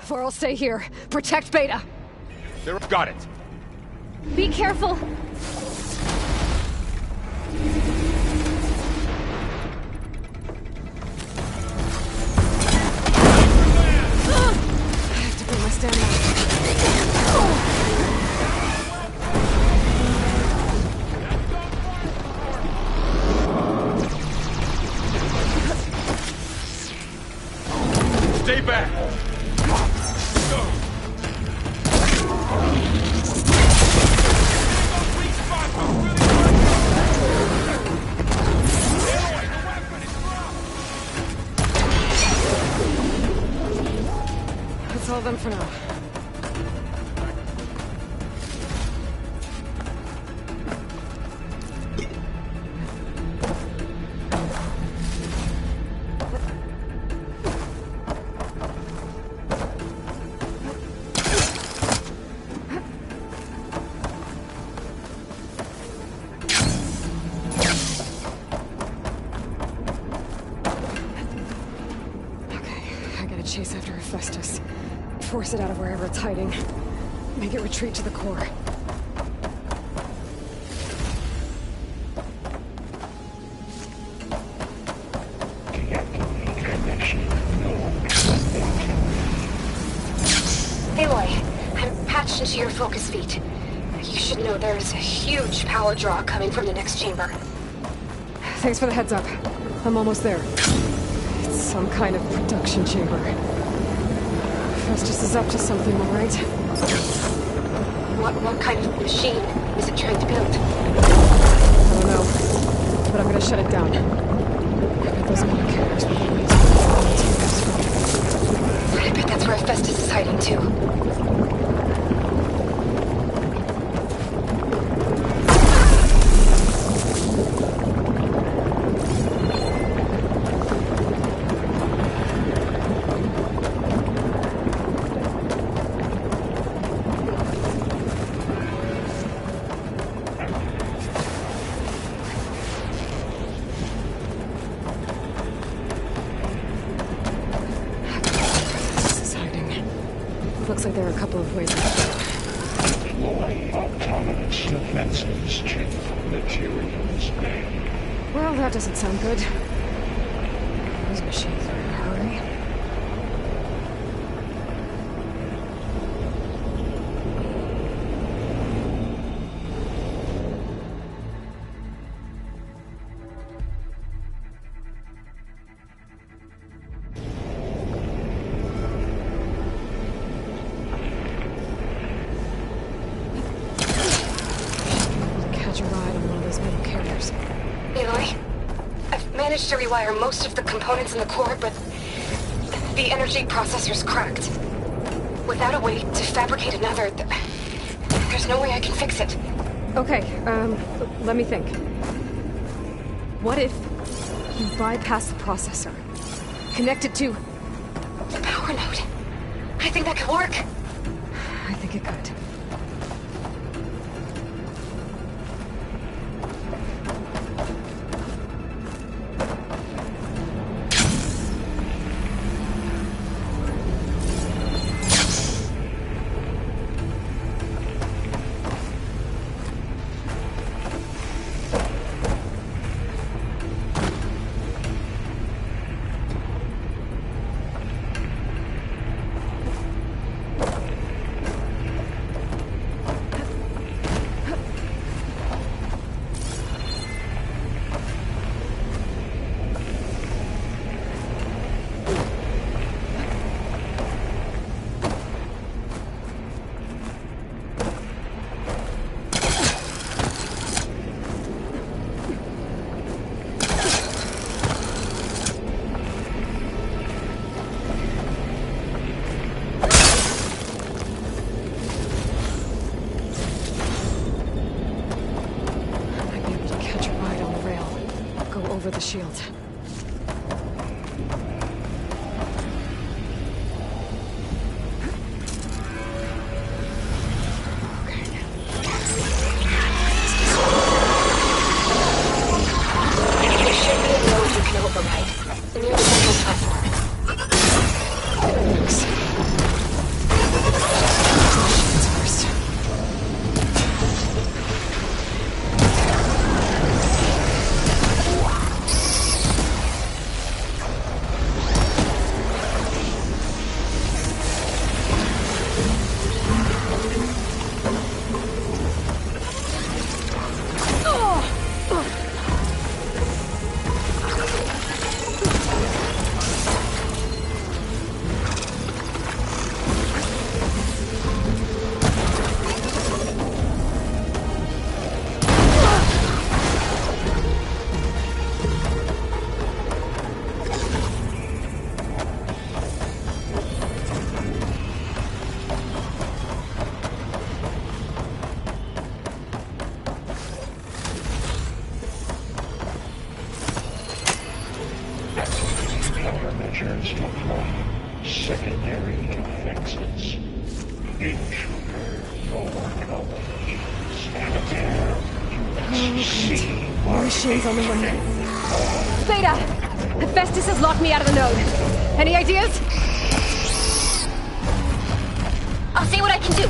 Varl, stay here. Protect Beta. Got it. Be careful. I have to bring my stamina. Stay back! That's all of them for now. Chase after Hephaestus. Force it out of wherever it's hiding. Make it retreat to the core. Aloy, I'm patched into your focus feed. You should know there's a huge power draw coming from the next chamber. Thanks for the heads up. I'm almost there. It's some kind of production chamber. Festus is up to something, all right? What kind of machine is it trying to build? I don't know, but I'm gonna shut it down. I bet those metal carriers will be waiting for I bet that's where Festus is hiding too. Looks like there are a couple of ways to deploy autonomous defenses chamber materials. Well, that doesn't sound good. Those machines are in a hurry. Aloy, I've managed to rewire most of the components in the core, but the energy processor's cracked. Without a way to fabricate another, there's no way I can fix it. Okay, let me think. What if you bypass the processor? Connect it to The power node. I think that could work. I think it could. Over the shield. secondary defenses. Intruder, your color is there. You must see More machines on the run. Beta! Hephaestus has locked me out of the node. Any ideas? I'll see what I can do.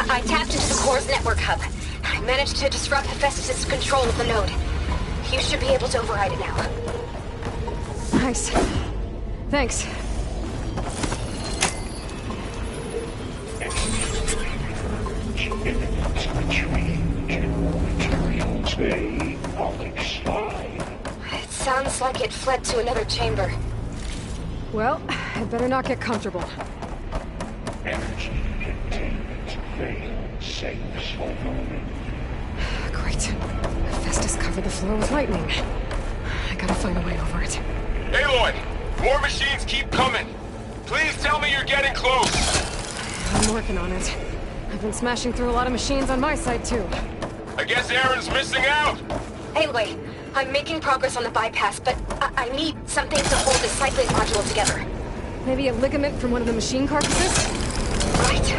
I tapped into the core's network hub. I managed to disrupt Hephaestus' control of the node. You should be able to override it now. Nice. Thanks. Materials they all expired. It sounds like it fled to another chamber. Well, I'd better not get comfortable. Energy containment failed. Saves for a moment. Great. Hephaestus covered the floor with lightning. I gotta find a way over it. Aloy! More machines keep coming! Please tell me you're getting close! I'm working on it. I've been smashing through a lot of machines on my side, too. I guess Aaron's missing out! Anyway, I'm making progress on the bypass, but I need something to hold the cycling module together. Maybe a ligament from one of the machine carcasses? Right.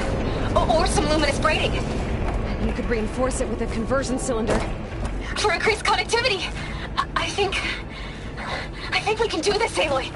Or some luminous braiding. You could reinforce it with a conversion cylinder. For increased connectivity. I think we can do this, Aloy.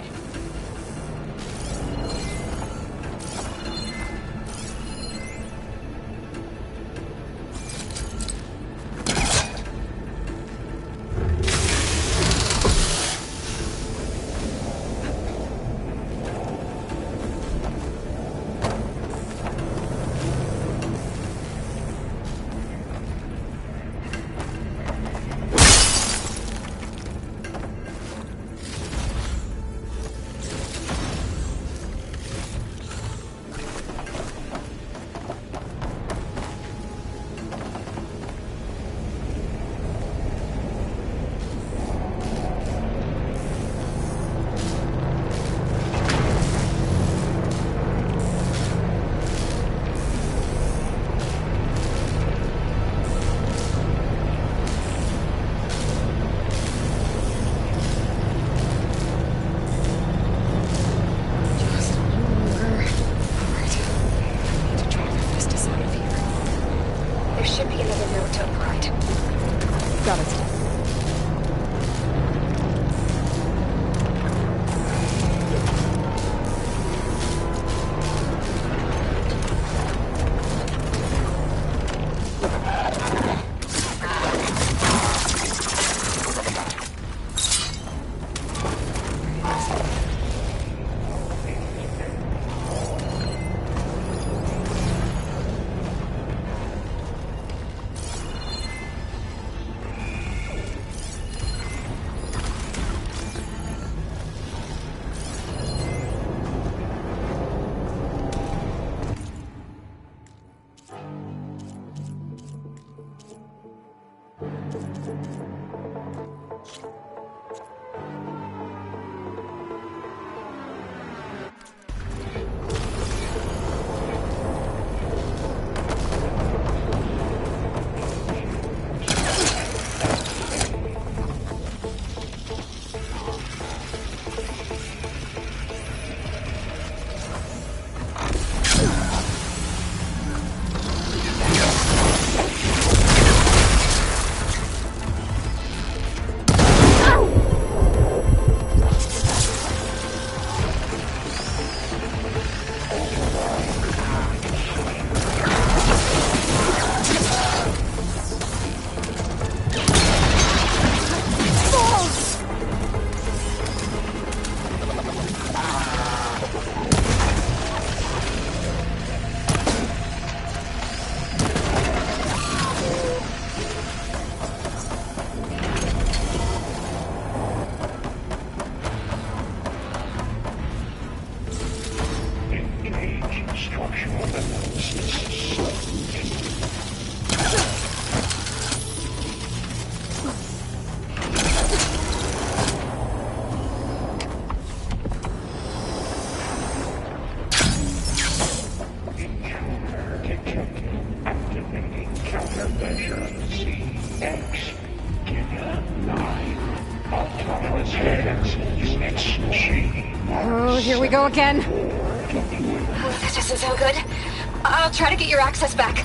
Activating countermeasure CX. Autonomous heads units machine. Oh, here we go again. Oh, that doesn't sound good. I'll try to get your access back.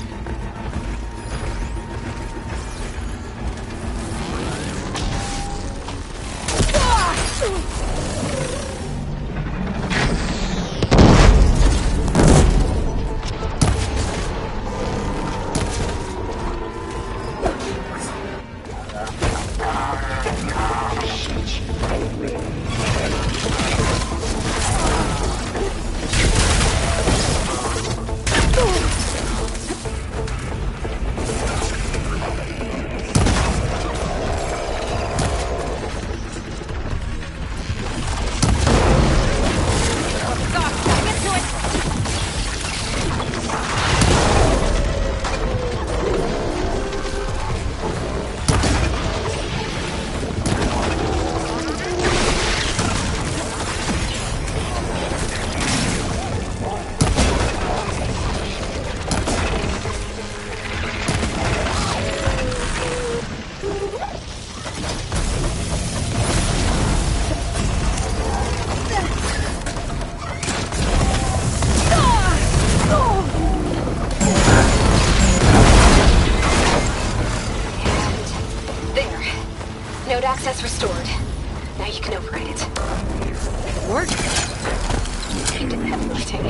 Node access restored. Now you can override it. Work? You did the heavy lifting.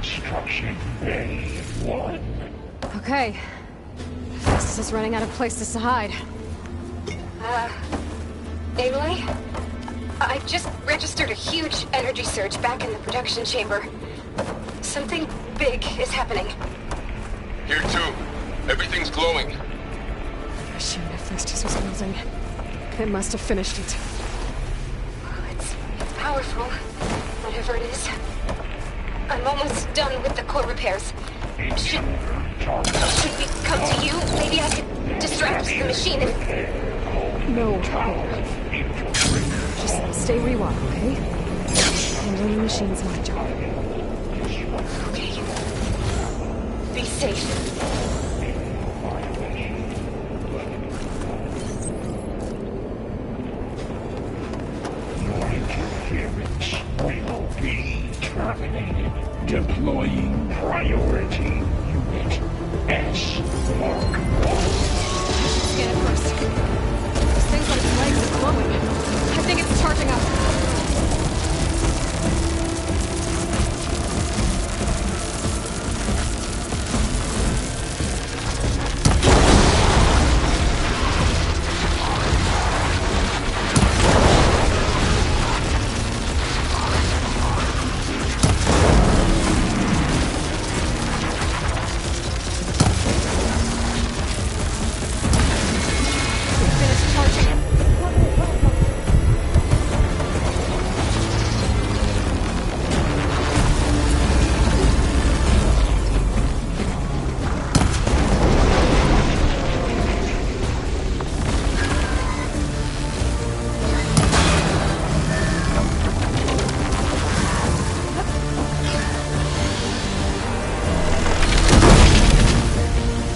Construction Bay 1. Okay. This is running out of places to hide. Aloy? I just registered a huge energy surge back in the production chamber. Something big is happening. Here too. Everything's glowing. The machine Hephaestus was building. It must have finished it. Oh, it's powerful, whatever it is. I'm almost done with the core repairs. Should we come to you? Maybe I could distract the machine if... No, just stay where you are, okay? Handling the machine's my job. Okay. Be safe. Your interference will be terminated. Deploying priority unit S Mark 1. Scan it first. This thing's on its legs is glowing. I think it's charging up. Finished charging.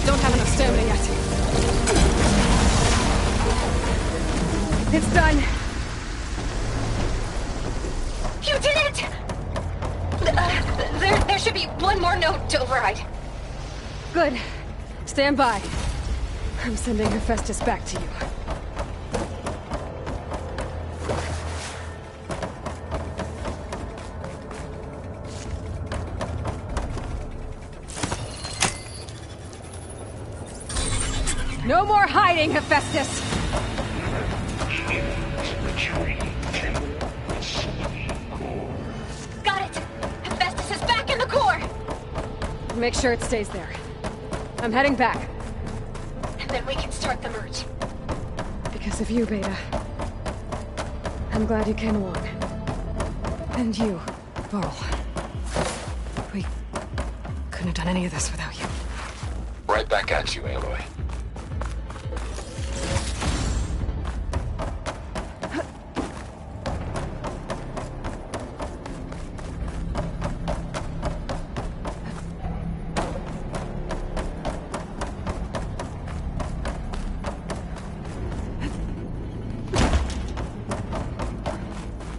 Don't have enough stamina yet. It's done. You did it! There should be one more node to override. Good. Stand by. I'm sending Hephaestus back to you. No more hiding, Hephaestus! Penetrating temple facility core. Got it! Hephaestus is back in the core! Make sure it stays there. I'm heading back. And then we can start the merge. Because of you, Beta. I'm glad you came along. And you, Varl. We couldn't have done any of this without you. Right back at you, Aloy.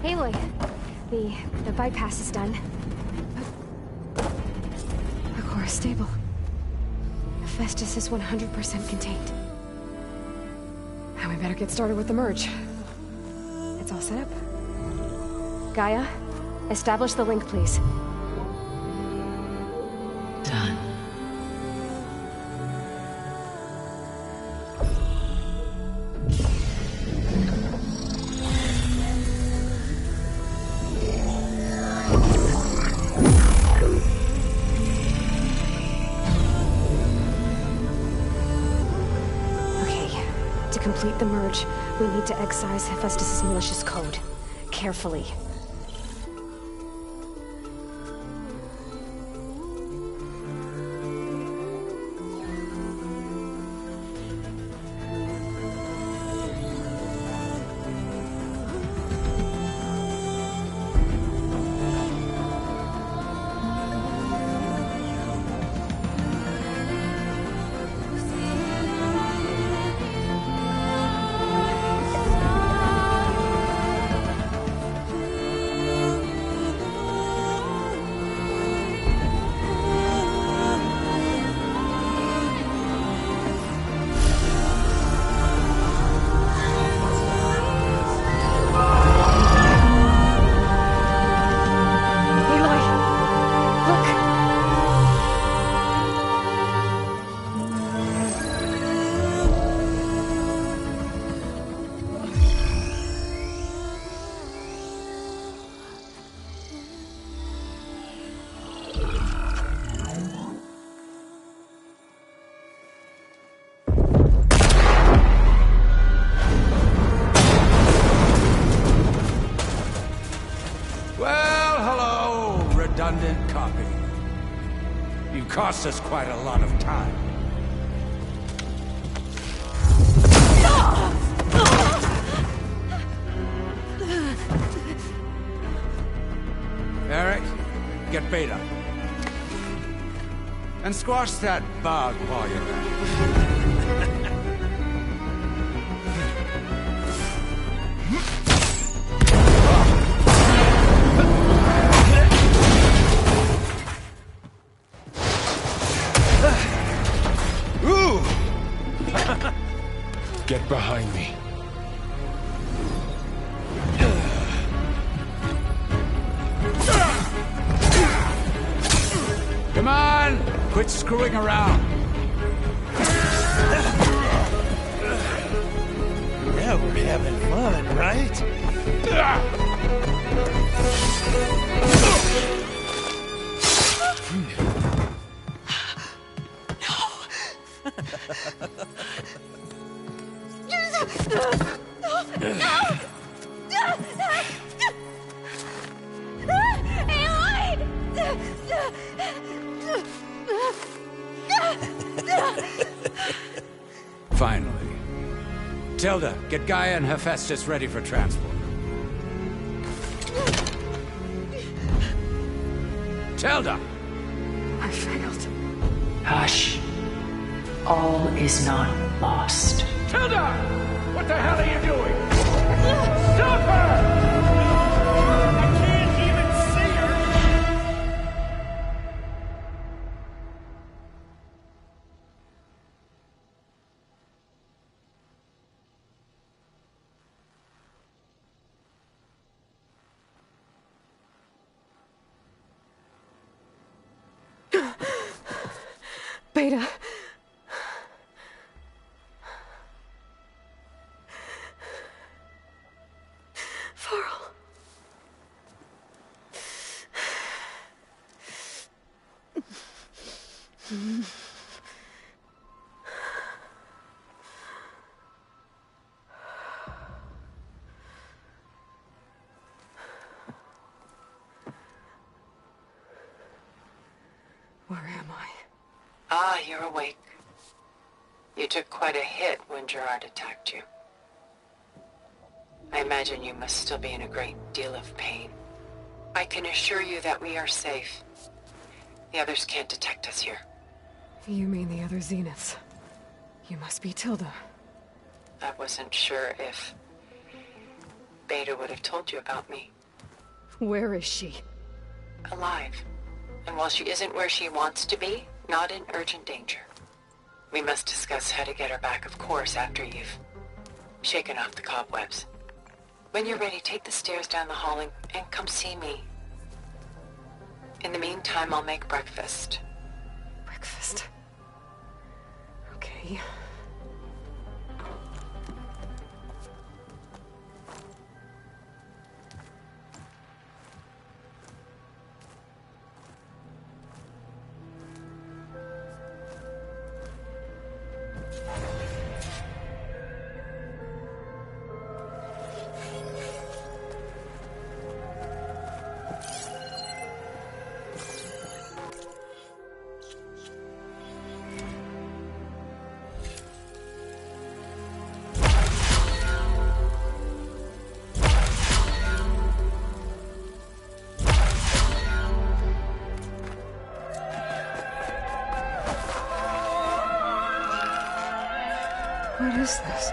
Aloy, the bypass is done. The core is stable. Hephaestus is 100% contained. Now we better get started with the merge. It's all set up. Gaia, establish the link, please. Done. To complete the merge, we need to excise Hephaestus' malicious code. Carefully. Redundant copy. You cost us quite a lot of time. Eric, get Beta. And squash that bug while you're at it. Get behind me. Come on! Quit screwing around. Yeah, we're having fun, right? Finally. Tilda, get Gaia and Hephaestus ready for transport. Tilda! I failed. Hush. All is not lost. Tilda! What the hell are you doing? Stop her! I can't even see her! Beta. Where am I? Ah, you're awake. You took quite a hit when Gerard attacked you. I imagine you must still be in a great deal of pain. I can assure you that we are safe. The others can't detect us here. You mean the other Zeniths? You must be Tilda. I wasn't sure if Beta would have told you about me. Where is she? Alive. And while she isn't where she wants to be, not in urgent danger. We must discuss how to get her back, of course, after you've shaken off the cobwebs. When you're ready, take the stairs down the hall and come see me. In the meantime, I'll make breakfast. Breakfast. Okay. What is this?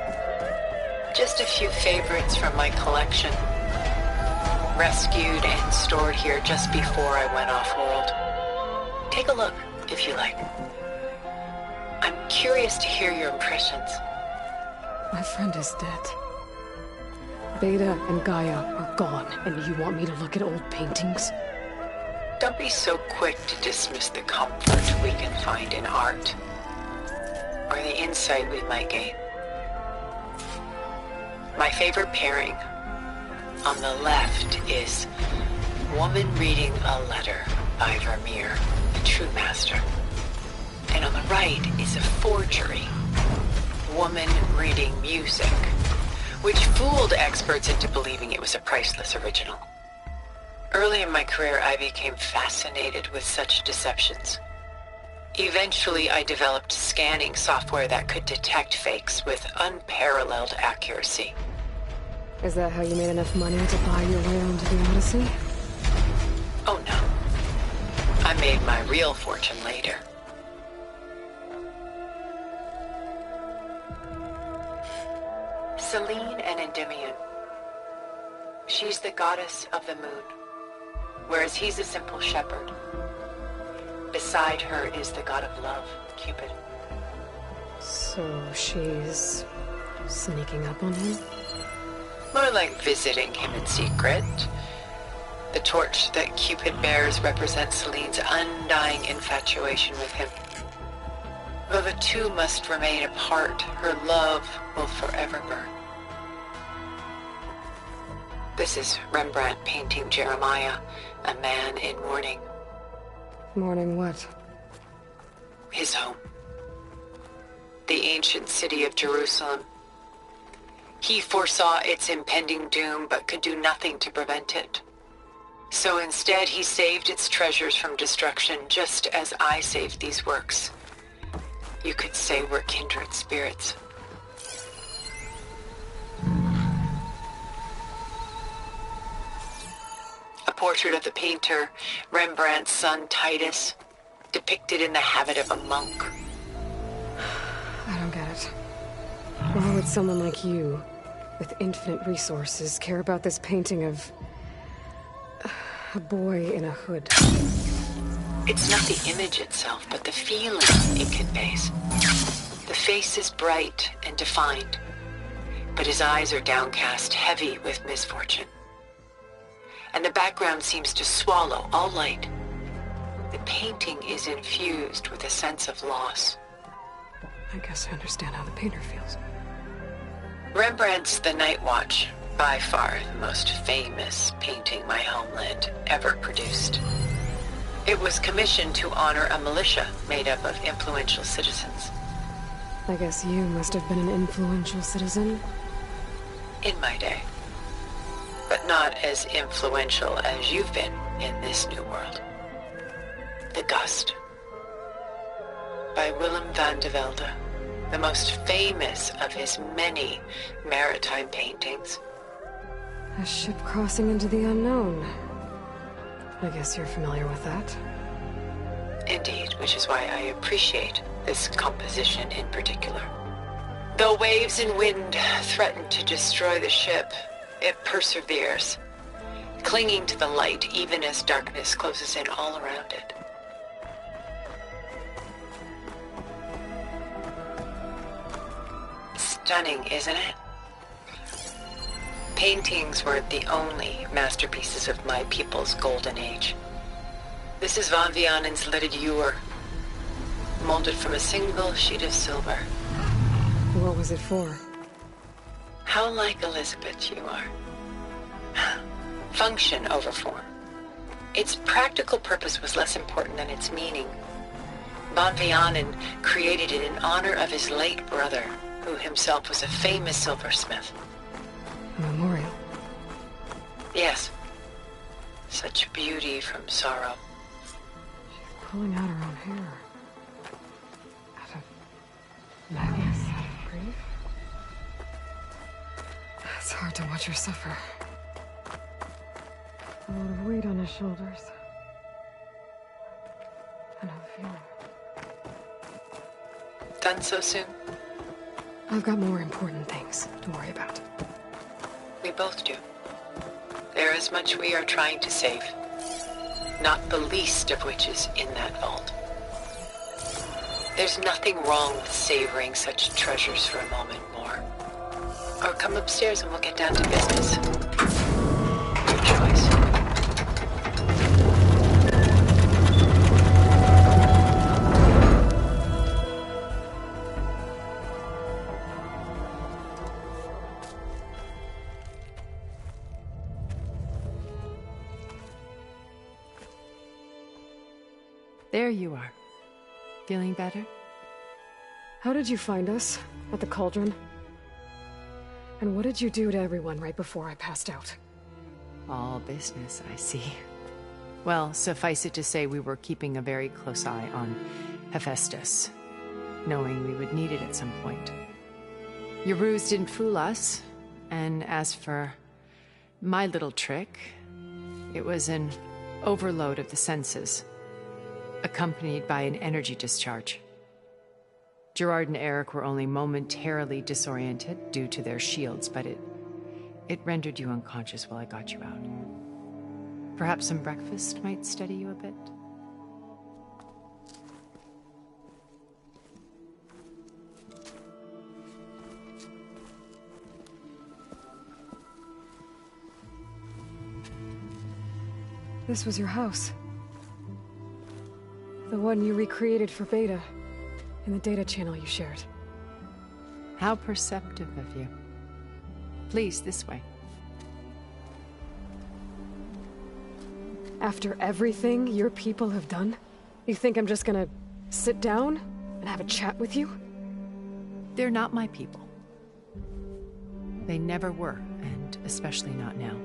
Just a few favorites from my collection. Rescued and stored here just before I went off-world. Take a look, if you like. I'm curious to hear your impressions. My friend is dead. Beta and Gaia are gone, and you want me to look at old paintings? Don't be so quick to dismiss the comfort we can find in art, or the insight we might gain. My favorite pairing on the left is Woman Reading a Letter by Vermeer, a true master. And on the right is a forgery, Woman Reading Music, which fooled experts into believing it was a priceless original. Early in my career, I became fascinated with such deceptions. Eventually, I developed scanning software that could detect fakes with unparalleled accuracy. Is that how you made enough money to buy your way onto the Odyssey? Oh no. I made my real fortune later. Selene and Endymion. She's the goddess of the moon, whereas he's a simple shepherd. Beside her is the god of love, Cupid. So she's sneaking up on him? More like visiting him in secret. The torch that Cupid bears represents Selene's undying infatuation with him. Though the two must remain apart, her love will forever burn. This is Rembrandt painting Jeremiah, a man in mourning. Mourning what? His home. The ancient city of Jerusalem. He foresaw its impending doom, but could do nothing to prevent it. So instead, he saved its treasures from destruction, just as I saved these works. You could say we're kindred spirits. A portrait of the painter, Rembrandt's son Titus, depicted in the habit of a monk. I don't get it. Why would someone like you, with infinite resources, care about this painting of a boy in a hood? It's not the image itself, but the feeling it conveys. The face is bright and defined, but his eyes are downcast, heavy with misfortune. And the background seems to swallow all light. The painting is infused with a sense of loss. I guess I understand how the painter feels. Rembrandt's The Night Watch, by far the most famous painting my homeland ever produced. It was commissioned to honor a militia made up of influential citizens. I guess you must have been an influential citizen. In my day. But not as influential as you've been in this new world. The Gust. by Willem van de Velde, the most famous of his many maritime paintings. A ship crossing into the unknown. I guess you're familiar with that. Indeed, which is why I appreciate this composition in particular. Though waves and wind threaten to destroy the ship, it perseveres, clinging to the light even as darkness closes in all around it. Stunning, isn't it? Paintings were the only masterpieces of my people's golden age. This is Van Vianen's Leaded Ewer, molded from a single sheet of silver. What was it for? How like Elizabeth you are. Function over form. Its practical purpose was less important than its meaning. Van Vianen created it in honor of his late brother, who himself was a famous silversmith. A memorial. Yes. Such beauty from sorrow. She's pulling out her own hair. Out of madness, out of grief. It's hard to watch her suffer. A lot of weight on his shoulders. And I'm feeling. Done so soon? I've got more important things to worry about. We both do. There is much we are trying to save. Not the least of which is in that vault. There's nothing wrong with savoring such treasures for a moment more. Or come upstairs and we'll get down to business. Your choice. There you are. Feeling better? How did you find us? At the cauldron? And what did you do to everyone right before I passed out? All business, I see. Well, suffice it to say we were keeping a very close eye on Hephaestus, knowing we would need it at some point. Your ruse didn't fool us, and as for my little trick, it was an overload of the senses, accompanied by an energy discharge. Gerard and Eric were only momentarily disoriented due to their shields, but it rendered you unconscious while I got you out. Perhaps some breakfast might steady you a bit? This was your house. The one you recreated for Beta, in the data channel you shared. How perceptive of you. Please, this way. After everything your people have done, you think I'm just gonna sit down and have a chat with you? They're not my people. They never were, and especially not now.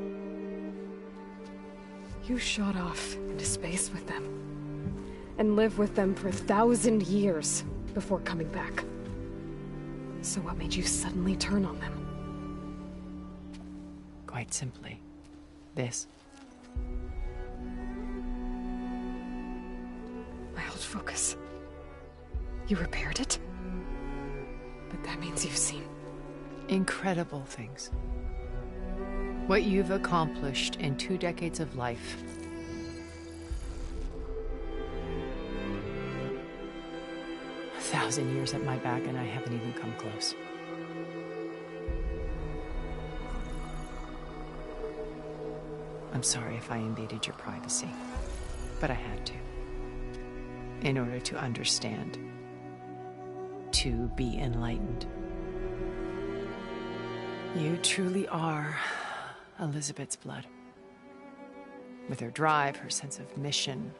You shot off into space with them, and lived with them for 1,000 years before coming back. So what made you suddenly turn on them? Quite simply, this. My old focus. You repaired it? But that means you've seen... Incredible things. What you've accomplished in 2 decades of life. A 1,000 years at my back and I haven't even come close. I'm sorry if I invaded your privacy, but I had to. In order to understand. To be enlightened. You truly are Elizabeth's blood. With her drive, her sense of mission,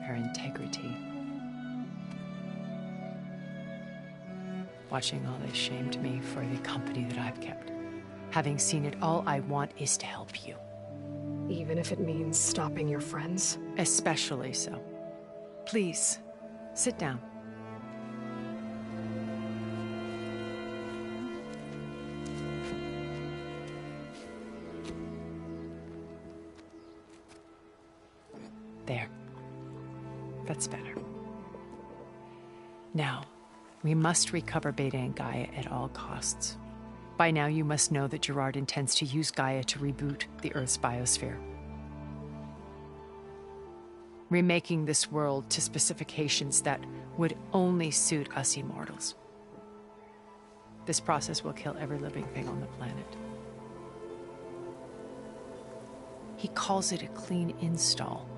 her integrity. Watching all this shamed me for the company that I've kept. Having seen it, all I want is to help you. Even if it means stopping your friends? Especially so. Please, Sit down. There. That's better. Now, we must recover Beta and Gaia at all costs. By now, you must know that Gerard intends to use Gaia to reboot the Earth's biosphere, remaking this world to specifications that would only suit us immortals. This process will kill every living thing on the planet. He calls it a clean install.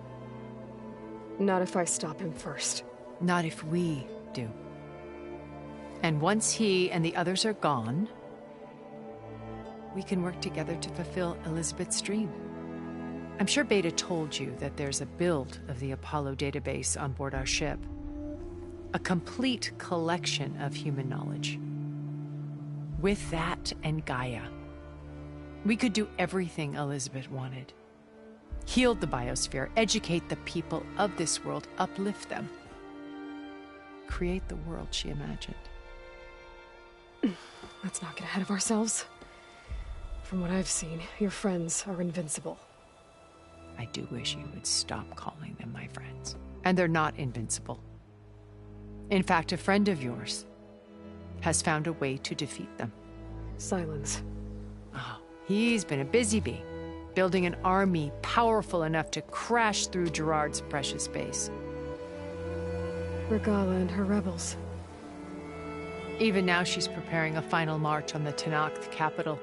Not if I stop him first. Not if we do. And once he and the others are gone, we can work together to fulfill Elizabeth's dream. I'm sure Beta told you that there's a build of the Apollo database on board our ship. A complete collection of human knowledge. With that and Gaia, we could do everything Elizabeth wanted. Heal the biosphere, educate the people of this world, uplift them. Create the world she imagined. Let's not get ahead of ourselves. From what I've seen, your friends are invincible. I do wish you would stop calling them my friends. And they're not invincible. In fact, a friend of yours has found a way to defeat them. Silence. Oh, he's been a busy bee, building an army powerful enough to crash through Gerard's precious base. Regala and her rebels. Even now, she's preparing a final march on the Tenakth capital.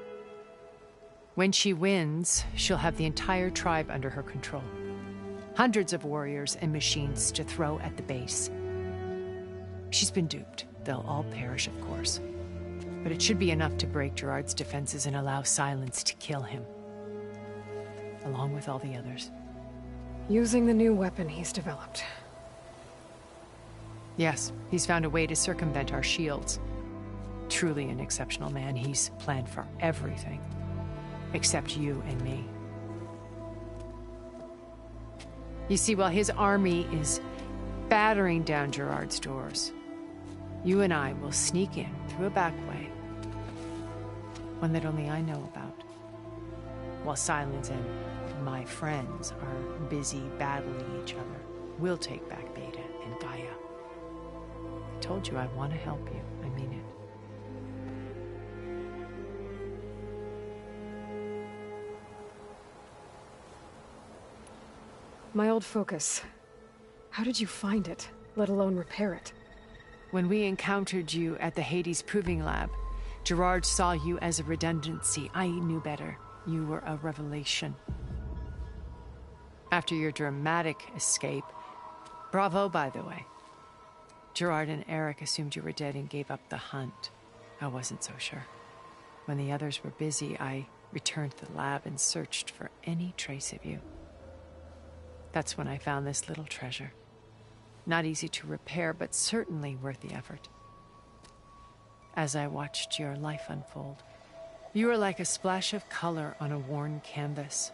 When she wins, she'll have the entire tribe under her control. Hundreds of warriors and machines to throw at the base. She's been duped. They'll all perish, of course. But it should be enough to break Gerard's defenses and allow Silence to kill him. Along with all the others. Using the new weapon he's developed. Yes, he's found a way to circumvent our shields. Truly an exceptional man. He's planned for everything. Except you and me. You see, while his army is battering down Gerard's doors, you and I will sneak in through a back way. One that only I know about. While Silence and my friends are busy battling each other, we'll take back Beta and Gaia. I told you I want to help you. I mean it. My old focus. How did you find it, let alone repair it? When we encountered you at the Hades Proving Lab, Gerard saw you as a redundancy. I knew better. You were a revelation. After your dramatic escape, bravo, by the way. Gerard and Eric assumed you were dead and gave up the hunt. I wasn't so sure. When the others were busy, I returned to the lab and searched for any trace of you. That's when I found this little treasure. Not easy to repair, but certainly worth the effort. As I watched your life unfold, you were like a splash of color on a worn canvas.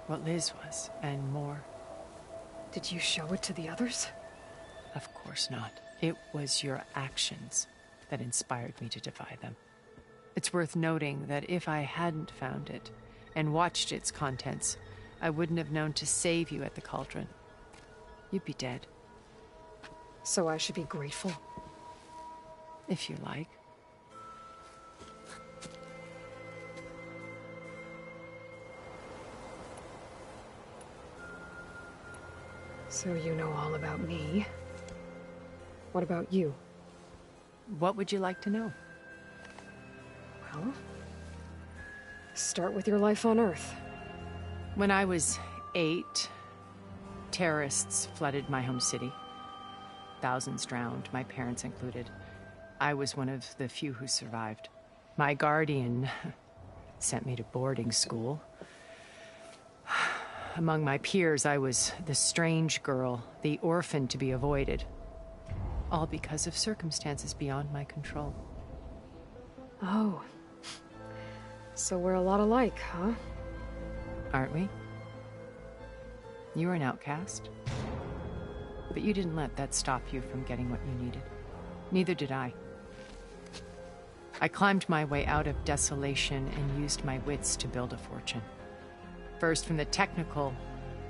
What Liz was, and more. Did you show it to the others? Of course not. It was your actions that inspired me to defy them. It's worth noting that if I hadn't found it and watched its contents, I wouldn't have known to save you at the cauldron. You'd be dead. So I should be grateful? If you like. So you know all about me. What about you? What would you like to know? Well, start with your life on Earth. When I was 8, terrorists flooded my home city. Thousands drowned, my parents included. I was one of the few who survived. My guardian sent me to boarding school. Among my peers, I was the strange girl, the orphan to be avoided. All because of circumstances beyond my control. Oh. So we're a lot alike, huh? Aren't we? You're an outcast. But you didn't let that stop you from getting what you needed. Neither did I. I climbed my way out of desolation and used my wits to build a fortune. First, from the technical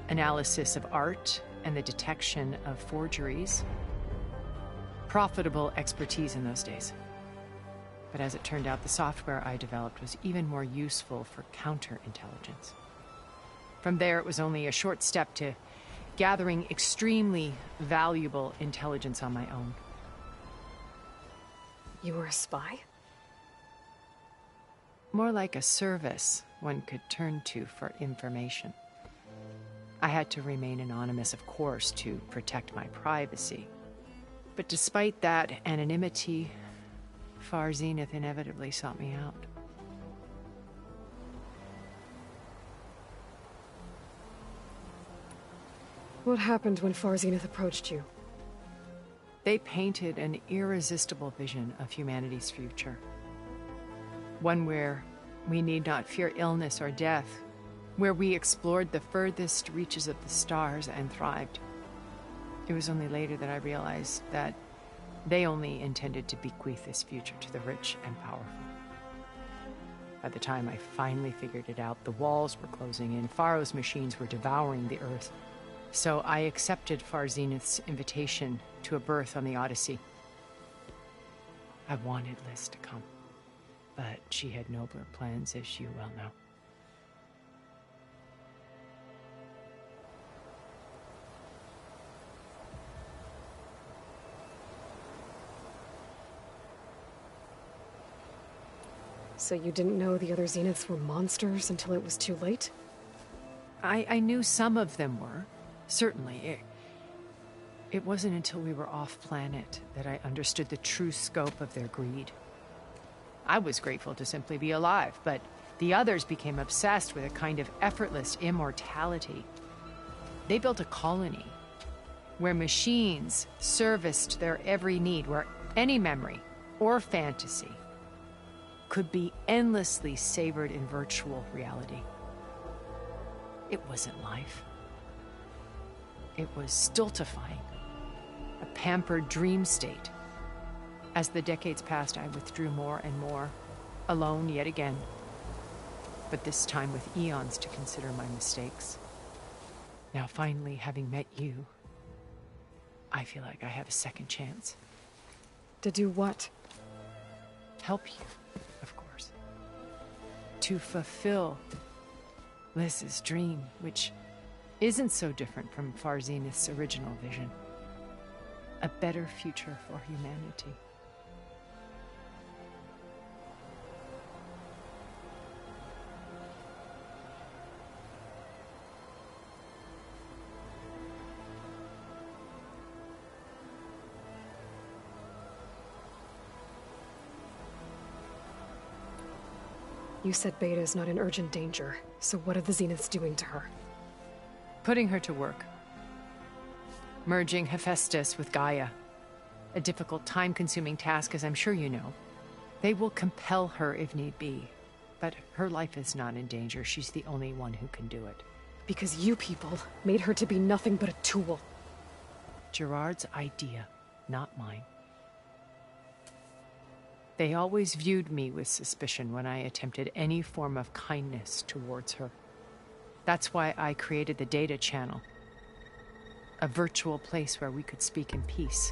analysis of art and the detection of forgeries. Profitable expertise in those days. But as it turned out, the software I developed was even more useful for counterintelligence. From there, it was only a short step to gathering extremely valuable intelligence on my own. You were a spy? More like a service one could turn to for information. I had to remain anonymous, of course, to protect my privacy. But despite that anonymity, Far Zenith inevitably sought me out. What happened when Far Zenith approached you? They painted an irresistible vision of humanity's future. One where we need not fear illness or death, where we explored the furthest reaches of the stars and thrived. It was only later that I realized that they only intended to bequeath this future to the rich and powerful. By the time I finally figured it out, the walls were closing in, Faro's machines were devouring the Earth. So I accepted Far Zenith's invitation to a berth on the Odyssey. I wanted Liz to come, but she had nobler plans, as you well know. So you didn't know the other Zeniths were monsters until it was too late? I knew some of them were, certainly. It wasn't until we were off-planet that I understood the true scope of their greed. I was grateful to simply be alive, but the others became obsessed with a kind of effortless immortality. They built a colony where machines serviced their every need, where any memory or fantasy could be endlessly savored in virtual reality. It wasn't life. It was stultifying, a pampered dream state. As the decades passed, I withdrew more and more, alone yet again, but this time with eons to consider my mistakes. Now finally, having met you, I feel like I have a second chance. To do what? Help you, of course. To fulfill Liz's dream, which isn't so different from Far Zenith's original vision. A better future for humanity. You said Beta is not in urgent danger, so what are the Zeniths doing to her? Putting her to work. Merging Hephaestus with Gaia. A difficult, time-consuming task, as I'm sure you know. They will compel her if need be. But her life is not in danger. She's the only one who can do it. Because you people made her to be nothing but a tool. Gerard's idea, not mine. They always viewed me with suspicion when I attempted any form of kindness towards her. That's why I created the data channel. A virtual place where we could speak in peace.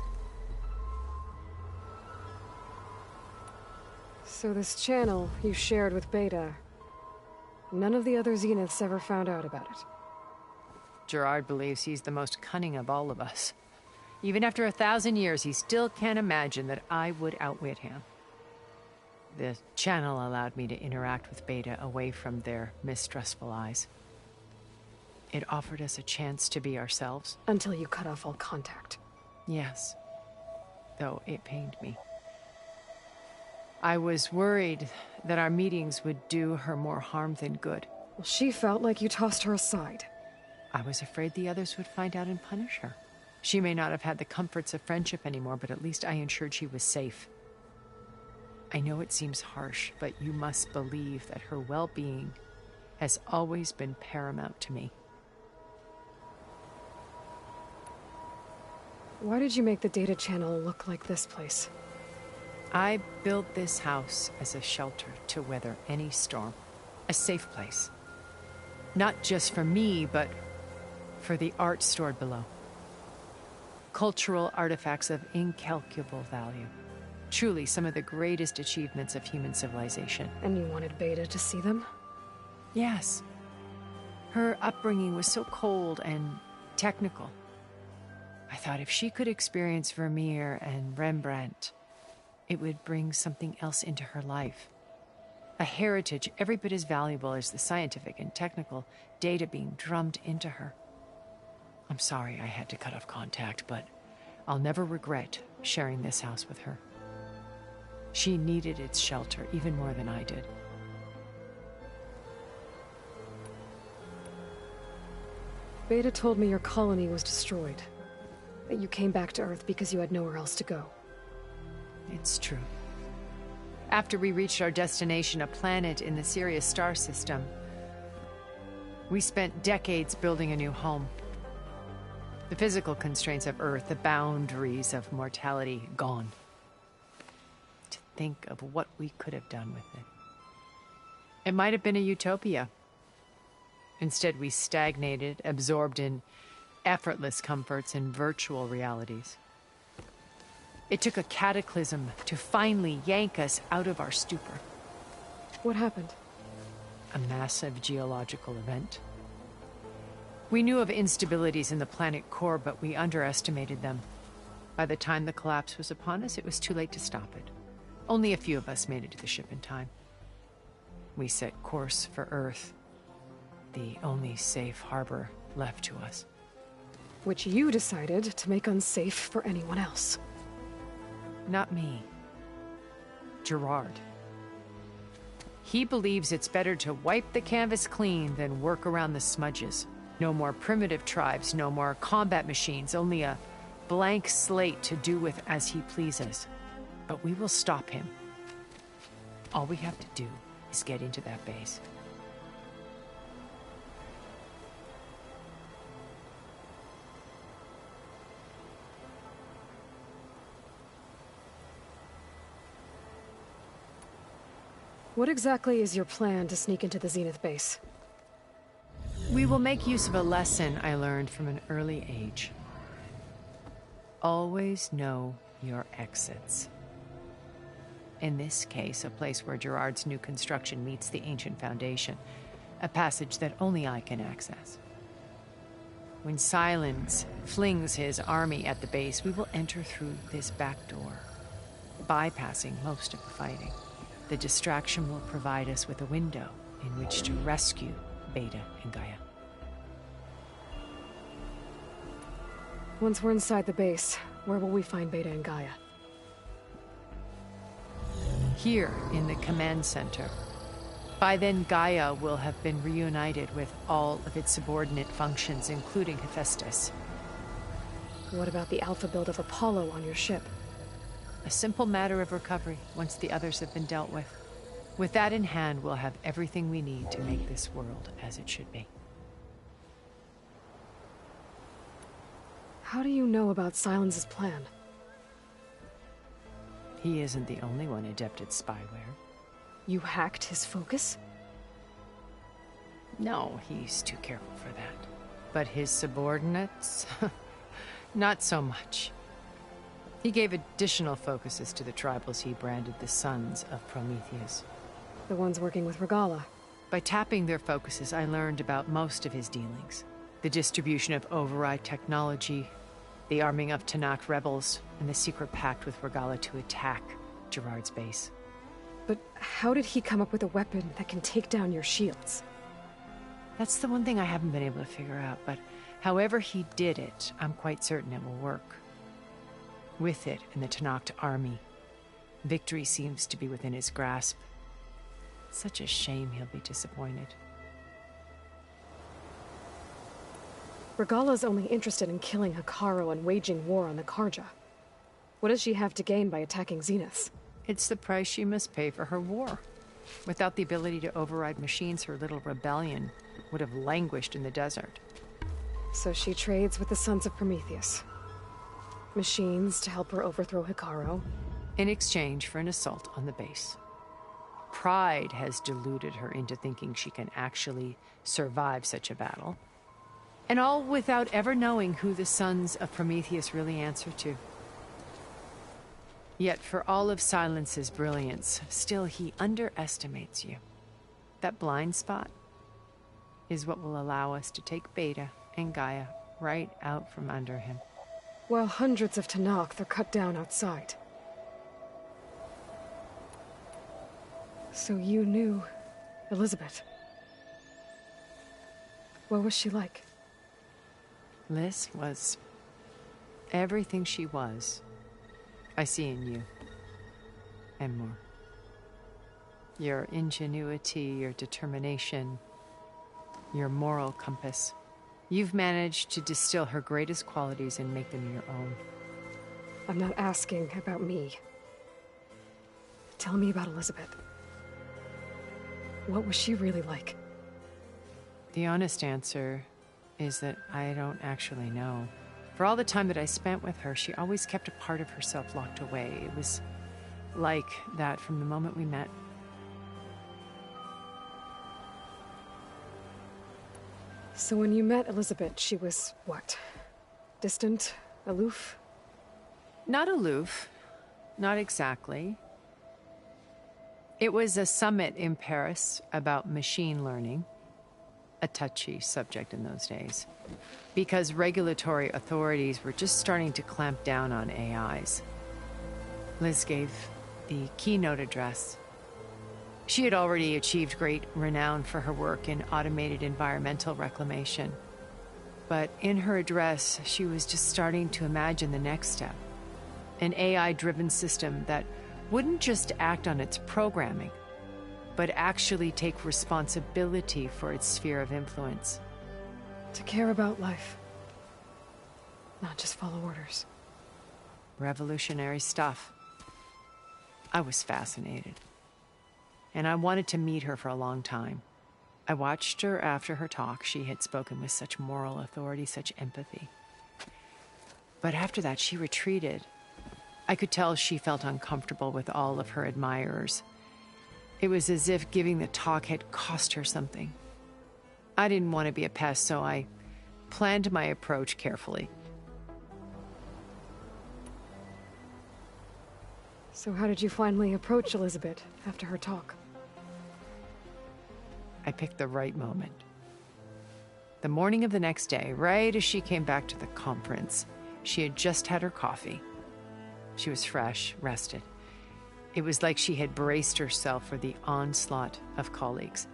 So this channel you shared with Beta, none of the other Zeniths ever found out about it? Gerard believes he's the most cunning of all of us. Even after 1,000 years, he still can't imagine that I would outwit him. The channel allowed me to interact with Beta away from their mistrustful eyes. It offered us a chance to be ourselves. Until you cut off all contact. Yes, though it pained me. I was worried that our meetings would do her more harm than good. Well, she felt like you tossed her aside. I was afraid the others would find out and punish her. She may not have had the comforts of friendship anymore, but at least I ensured she was safe. I know it seems harsh, but you must believe that her well-being has always been paramount to me. Why did you make the data channel look like this place? I built this house as a shelter to weather any storm. A safe place. Not just for me, but for the art stored below. Cultural artifacts of incalculable value. Truly some of the greatest achievements of human civilization. And you wanted Beta to see them? Yes. Her upbringing was so cold and technical. I thought if she could experience Vermeer and Rembrandt, it would bring something else into her life. A heritage every bit as valuable as the scientific and technical data being drummed into her. I'm sorry I had to cut off contact, but I'll never regret sharing this house with her. She needed its shelter even more than I did. Beta told me your colony was destroyed. That you came back to Earth because you had nowhere else to go. It's true. After we reached our destination, a planet in the Sirius star system, we spent decades building a new home. The physical constraints of Earth, the boundaries of mortality, gone. To think of what we could have done with it. It might have been a utopia. Instead, we stagnated, absorbed in effortless comforts and virtual realities. It took a cataclysm to finally yank us out of our stupor. What happened? A massive geological event. We knew of instabilities in the planet core, but we underestimated them. By the time the collapse was upon us, it was too late to stop it. Only a few of us made it to the ship in time. We set course for Earth, the only safe harbor left to us. Which you decided to make unsafe for anyone else. Not me. Gerard. He believes it's better to wipe the canvas clean than work around the smudges. No more primitive tribes, no more combat machines, only a blank slate to do with as he pleases. But we will stop him. All we have to do is get into that base. What exactly is your plan to sneak into the Zenith base? We will make use of a lesson I learned from an early age. Always know your exits. In this case, a place where Gerard's new construction meets the ancient foundation, a passage that only I can access. When Silence flings his army at the base, we will enter through this back door, bypassing most of the fighting. The distraction will provide us with a window in which to rescue Beta and Gaia. Once we're inside the base, where will we find Beta and Gaia? Here in the command center. By then, Gaia will have been reunited with all of its subordinate functions, including Hephaestus. What about the alpha build of Apollo on your ship? A simple matter of recovery once the others have been dealt with. With that in hand, we'll have everything we need to make this world as it should be. How do you know about Silence's plan? He isn't the only one adept at spyware. You hacked his focus? No, he's too careful for that. But his subordinates? Not so much. He gave additional focuses to the tribals he branded the Sons of Prometheus. The ones working with Regalla. By tapping their focuses, I learned about most of his dealings. The distribution of override technology, the arming of Tanakh rebels, and the secret pact with Regalla to attack Gerard's base. But how did he come up with a weapon that can take down your shields? That's the one thing I haven't been able to figure out, but however he did it, I'm quite certain it will work. With it and the Tanakh army, victory seems to be within his grasp. Such a shame he'll be disappointed. Regalla's only interested in killing Hekarro and waging war on the Karja. What does she have to gain by attacking Zenith? It's the price she must pay for her war. Without the ability to override machines, her little rebellion would have languished in the desert. So she trades with the Sons of Prometheus. machines to help her overthrow Hikaru. In exchange for an assault on the base. Pride has deluded her into thinking she can actually survive such a battle. And all without ever knowing who the sons of Prometheus really answer to. Yet for all of Silence's brilliance, still he underestimates you. That blind spot is what will allow us to take Beta and Gaia right out from under him. While hundreds of Tenakth are cut down outside. So you knew Elizabeth. What was she like? Liz was everything she was. I see in you. And more. Your ingenuity, your determination, your moral compass. You've managed to distill her greatest qualities and make them your own. I'm not asking about me. Tell me about Elizabeth. What was she really like? The honest answer is that I don't actually know. For all the time that I spent with her, she always kept a part of herself locked away. It was like that from the moment we met. So when you met Elizabeth, she was what? Distant? Aloof? Not aloof. Not exactly. It was a summit in Paris about machine learning. A touchy subject in those days. Because regulatory authorities were just starting to clamp down on AIs. Liz gave the keynote address. She had already achieved great renown for her work in automated environmental reclamation. But in her address, she was just starting to imagine the next step. An AI-driven system that wouldn't just act on its programming, but actually take responsibility for its sphere of influence. To care about life. Not just follow orders. Revolutionary stuff. I was fascinated. And I wanted to meet her for a long time. I watched her after her talk. She had spoken with such moral authority, such empathy. But after that, she retreated. I could tell she felt uncomfortable with all of her admirers. It was as if giving the talk had cost her something. I didn't want to be a pest, so I planned my approach carefully. So how did you finally approach Elizabeth after her talk? I picked the right moment. The morning of the next day, right as she came back to the conference, she had just had her coffee. She was fresh, rested. It was like she had braced herself for the onslaught of colleagues.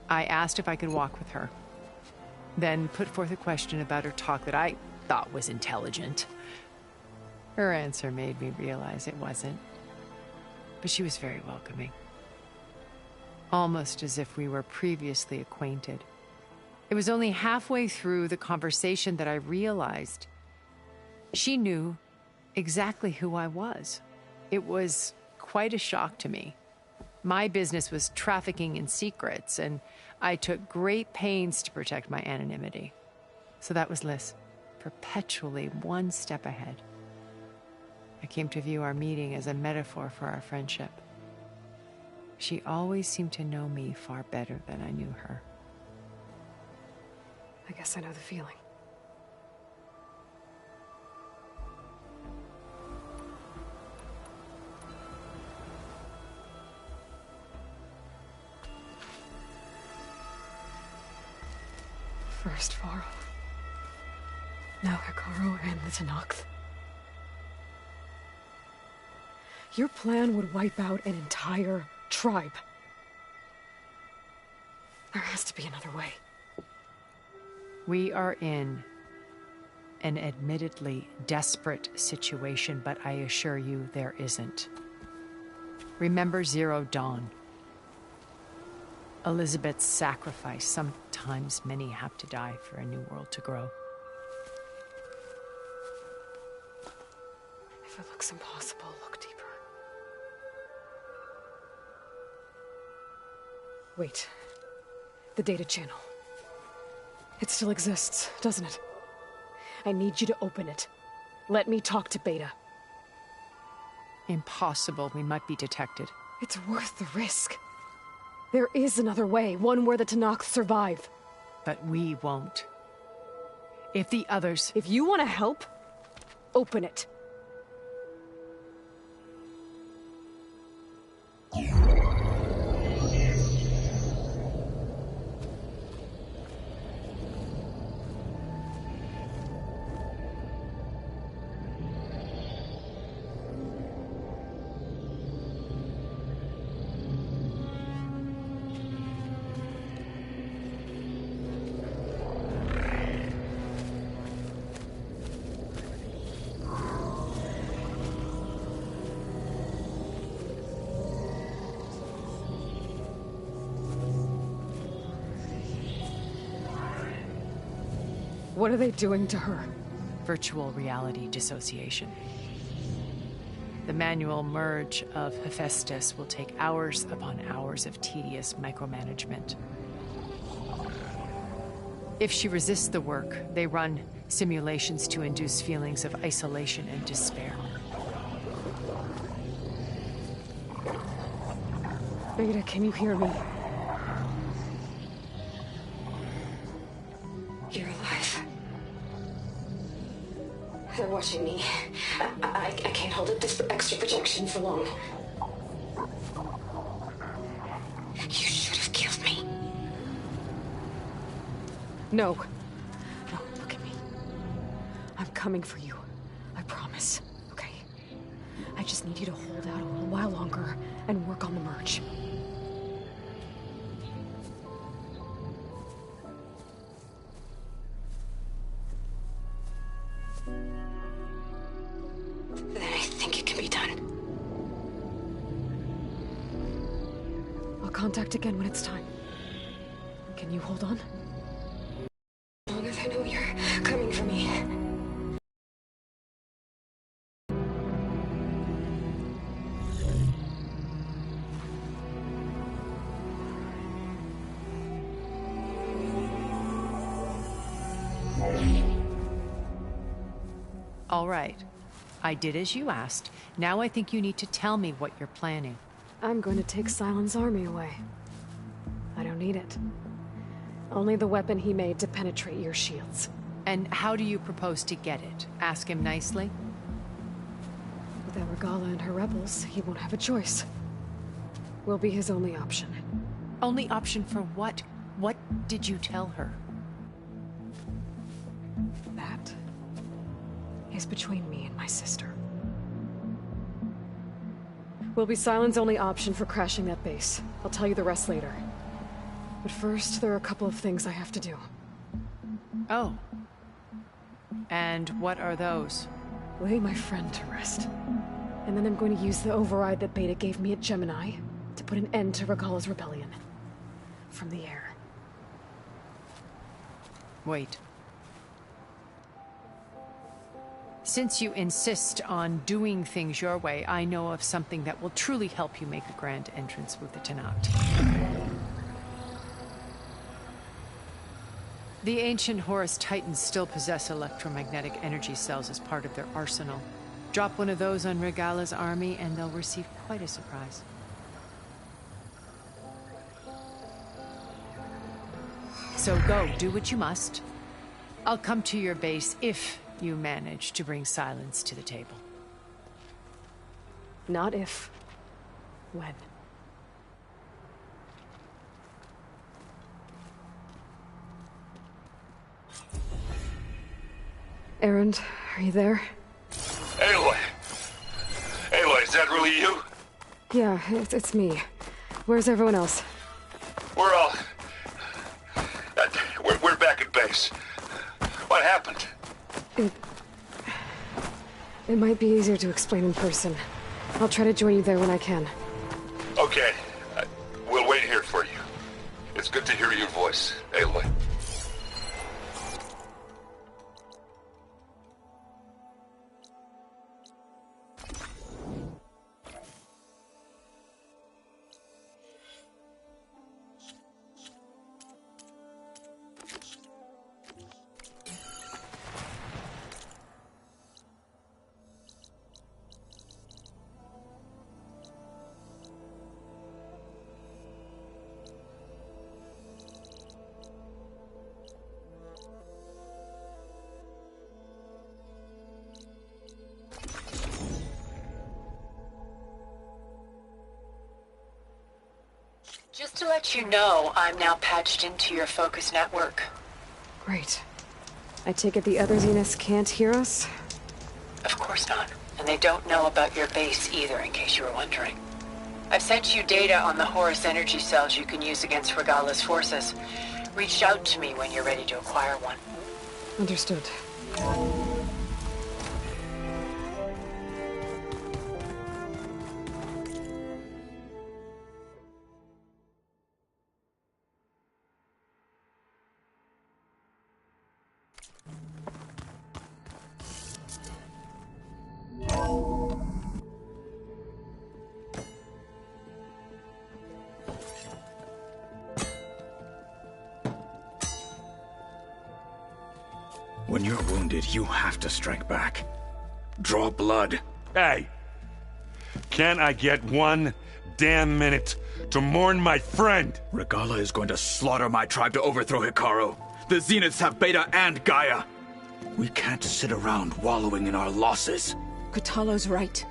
I asked if I could walk with her, then put forth a question about her talk that I thought was intelligent. Her answer made me realize it wasn't, but she was very welcoming. Almost as if we were previously acquainted. It was only halfway through the conversation that I realized she knew exactly who I was. It was quite a shock to me. My business was trafficking in secrets, and I took great pains to protect my anonymity. So that was Liz, perpetually one step ahead. I came to view our meeting as a metaphor for our friendship. She always seemed to know me far better than I knew her. I guess I know the feeling. First Varl. Now Hikaru and the Tenakth. Your plan would wipe out an entire tribe. There has to be another way. We are in an admittedly desperate situation, but I assure you there isn't. Remember Zero Dawn. Elizabeth's sacrifice. Sometimes many have to die for a new world to grow. If it looks impossible, look deeper. Wait. The data channel. It still exists, doesn't it? I need you to open it. Let me talk to Beta. Impossible. We might be detected. It's worth the risk. There is another way, one where the Tenakth survive. But we won't. If the others... If you want to help, open it. What are they doing to her? Virtual reality dissociation. The manual merge of Hephaestus will take hours upon hours of tedious micromanagement. If she resists the work, they run simulations to induce feelings of isolation and despair. Beta, can you hear me? You're alive. They're watching me. I can't hold up this extra projection for long. You should have killed me. No. No, look at me. I'm coming for you. I promise. Okay? I just need you to hold out a little while longer and work on the merge. Then I think it can be done. I'll contact again when it's time. Can you hold on? As long as I know you're coming for me. All right. I did as you asked. Now I think you need to tell me what you're planning. I'm going to take Sylens' army away. I don't need it. Only the weapon he made to penetrate your shields. And how do you propose to get it? Ask him nicely? Without Regala and her rebels, he won't have a choice. We'll be his only option. Only option for what? What did you tell her? That is between me and my sister. Will be Sylens' only option for crashing that base. I'll tell you the rest later. But first, there are a couple of things I have to do. Oh. And what are those? Lay my friend to rest. And then I'm going to use the override that Beta gave me at Gemini to put an end to Regala's rebellion. From the air. Wait. Since you insist on doing things your way, I know of something that will truly help you make a grand entrance with the Tenakth. The ancient Horus Titans still possess electromagnetic energy cells as part of their arsenal. Drop one of those on Regala's army and they'll receive quite a surprise. So go, do what you must. I'll come to your base if you manage to bring Sylens to the table. Not if. When. Erend, are you there? Aloy! Aloy, is that really you? Yeah, it's me. Where's everyone else? We're all... We're back at base. What happened? It might be easier to explain in person. I'll try to join you there when I can. Okay. We'll wait here for you. It's good to hear your voice, Aloy. Just to let you know, I'm now patched into your focus network. Great. I take it the other Zeniths can't hear us? Of course not. And they don't know about your base either, in case you were wondering. I've sent you data on the Horus energy cells you can use against Regala's forces. Reach out to me when you're ready to acquire one. Understood. When you're wounded, you have to strike back. Draw blood. Hey! Can't I get one damn minute to mourn my friend? Regala is going to slaughter my tribe to overthrow Hikaru. The Zeniths have Beta and Gaia. We can't sit around wallowing in our losses. Kotallo's right.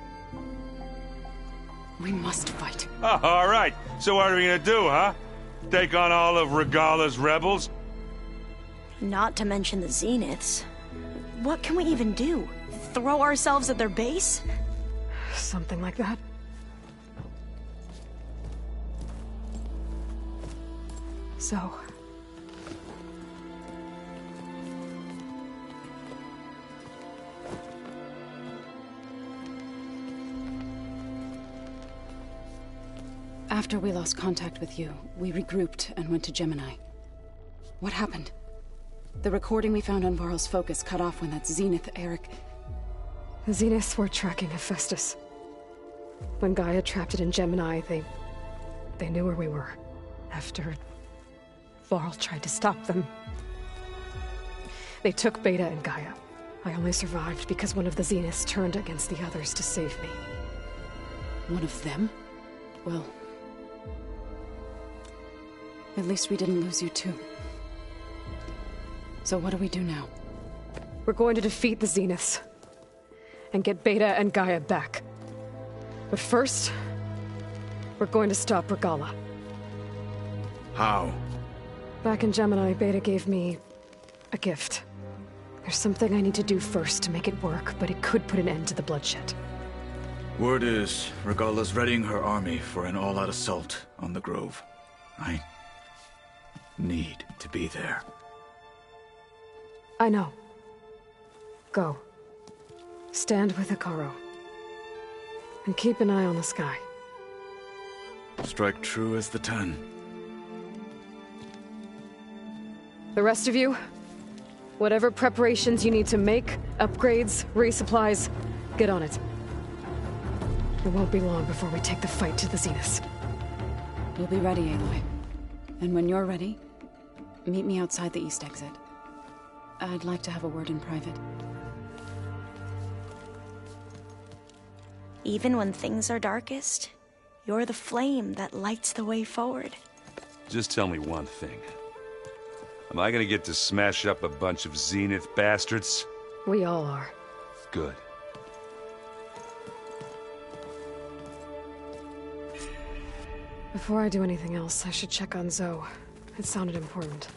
We must fight. Oh, all right. So what are we gonna do, huh? Take on all of Regala's rebels? Not to mention the Zeniths. What can we even do? Throw ourselves at their base? Something like that. So... After we lost contact with you, we regrouped and went to Gemini. What happened? The recording we found on Varl's focus cut off when that Zenith, Eric... The Zeniths were tracking Hephaestus. When Gaia trapped it in Gemini, they knew where we were. After... Varl tried to stop them. They took Beta and Gaia. I only survived because one of the Zeniths turned against the others to save me. One of them? Well... At least we didn't lose you too. So what do we do now? We're going to defeat the Zeniths. And get Beta and Gaia back. But first... we're going to stop Regala. How? Back in Gemini, Beta gave me... a gift. There's something I need to do first to make it work, but it could put an end to the bloodshed. Word is, Regala's readying her army for an all-out assault on the Grove. I... need to be there. I know. Go. Stand with Hikaru. And keep an eye on the sky. Strike true as the 10. The rest of you, whatever preparations you need to make, upgrades, resupplies, get on it. It won't be long before we take the fight to the Zeniths. We'll be ready, Aloy. And when you're ready, meet me outside the east exit. I'd like to have a word in private. Even when things are darkest, you're the flame that lights the way forward. Just tell me one thing. Am I gonna get to smash up a bunch of Zenith bastards? We all are. Good. Before I do anything else, I should check on Zoe. It sounded important.